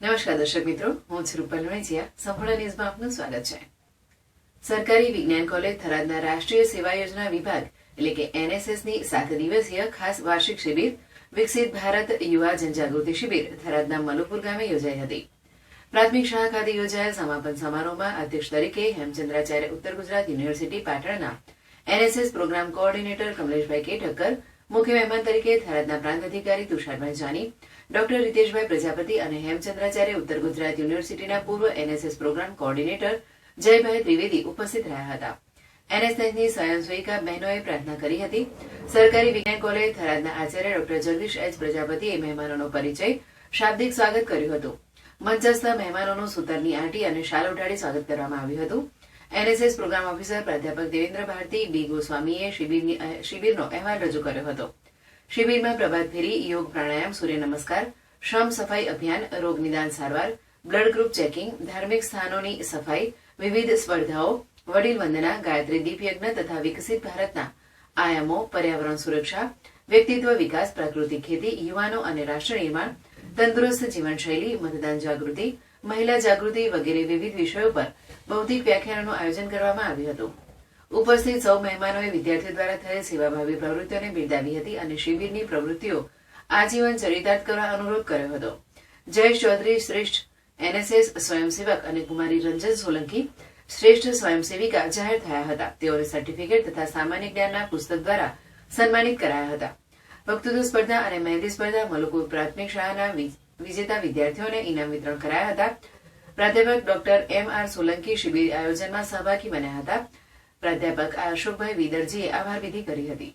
નમસ્કાર દર્શક મિત્રો, હું છું રૂપલ વણેચિયા. સંપૂર્ણ ન્યૂઝમાં આપનું સ્વાગત છે. સરકારી વિજ્ઞાન કોલેજ થરાદના રાષ્ટ્રીય સેવા યોજના વિભાગ એટલે કે એનએસએસની 7 દિવસીય ખાસ વાર્ષિક શિબિર વિકસિત ભારત યુવા જનજાગૃતિ શિબિર થરાદના મલુપુર ગામે યોજાઈ હતી. પ્રાથમિક શાળા ખાતે યોજાયેલ સમાપન સમારોહમાં અધ્યક્ષ તરીકે હેમચંદ્રાચાર્ય ઉત્તર ગુજરાત યુનિવર્સિટી પાટણના NSS program coordinator Kamleshbhai K Thakkar, મુખ્ય મહેમાન તરીકે થરાદના પ્રાંત અધિકારી તુષારભાઈ જાની, ડોક્ટર રીતેશભાઈ પ્રજાપતિ અને હેમચંદ્રાચાર્ય ઉત્તર ગુજરાત યુનિવર્સિટીના પૂર્વ NSS program coordinator Jaybhai Trivedi ઉપસ્થિત રહ્યા હતા. એનએસએસની સ્વયંસેવિકા બહેનોએ પ્રાર્થના કરી હતી. સરકારી વિજ્ઞાન college થરાદના Acharya doctor Jagdish H પ્રજાપતિએ મહેમાનોનો પરિચય શાબ્દિક સ્વાગત કર્યું હતું. મંચસ્થ મહેમાનોનું સૂતરની આંટી અને શાલ ઉઢાડી સ્વાગત કરવામાં આવ્યું હતું. એનએસએસ પ્રોગ્રામ ઓફિસર પ્રાધ્યાપક દેવેન્દ્ર ભારતી બી ગોસ્વામીએ શિબિરનો અહેવાલ રજૂ કર્યો હતો. શિબિરમાં પ્રભાત ફેરી, યોગ પ્રાણાયામ, સૂર્ય નમસ્કાર, શ્રમ સફાઈ અભિયાન, રોગ નિદાન સારવાર, બ્લડ ગ્રુપ ચેકિંગ, ધાર્મિક સ્થાનોની સફાઈ, વિવિધ સ્પર્ધાઓ, વડીલ વંદના, ગાયત્રી દીપ યજ્ઞ તથા વિકસિત ભારતના આયામો, પર્યાવરણ સુરક્ષા, વ્યક્તિત્વ વિકાસ, પ્રાકૃતિક ખેતી, યુવાનો અને રાષ્ટ્ર નિર્માણ, તંદુરસ્ત જીવનશૈલી, મતદાન જાગૃતિ, મહિલા જાગૃતિ વગેરે વિવિધ વિષયો પર બૌદ્ધિક વ્યાખ્યાનોનું આયોજન કરવામાં આવ્યું હતું. ઉપસ્થિત સૌ મહેમાનોએ વિદ્યાર્થીઓ દ્વારા થયેલ સેવાભાવી પ્રવૃત્તિઓને બિરદાવી હતી અને શિબિરની પ્રવૃત્તિઓ આજીવન ચરિતાર્થ કરવા અનુરોધ કર્યો હતો. જયેશ ચૌધરી શ્રેષ્ઠ એનએસએસ સ્વયંસેવક અને કુમારી રંજન સોલંકી શ્રેષ્ઠ સ્વયંસેવિકા જાહેર થયા હતા. તેઓને સર્ટિફિકેટ તથા સામાન્ય જ્ઞાનના પુસ્તક દ્વારા સન્માનિત કરાયા હતા. વક્તૃત્વ સ્પર્ધા અને મહેંદી સ્પર્ધા મલુપુર પ્રાથમિક શાળાના વિજેતા વિદ્યાર્થીઓને ઇનામ વિતરણ કરાયા હતા. પ્રાધ્યાપક ડોક્ટર એમ.આર. સોલંકી શિબિર આયોજનમાં સહભાગી બન્યા હતા. પ્રાધ્યાપક અશોકભાઈ વિદરજીએ આભાર વિધિ કરી હતી.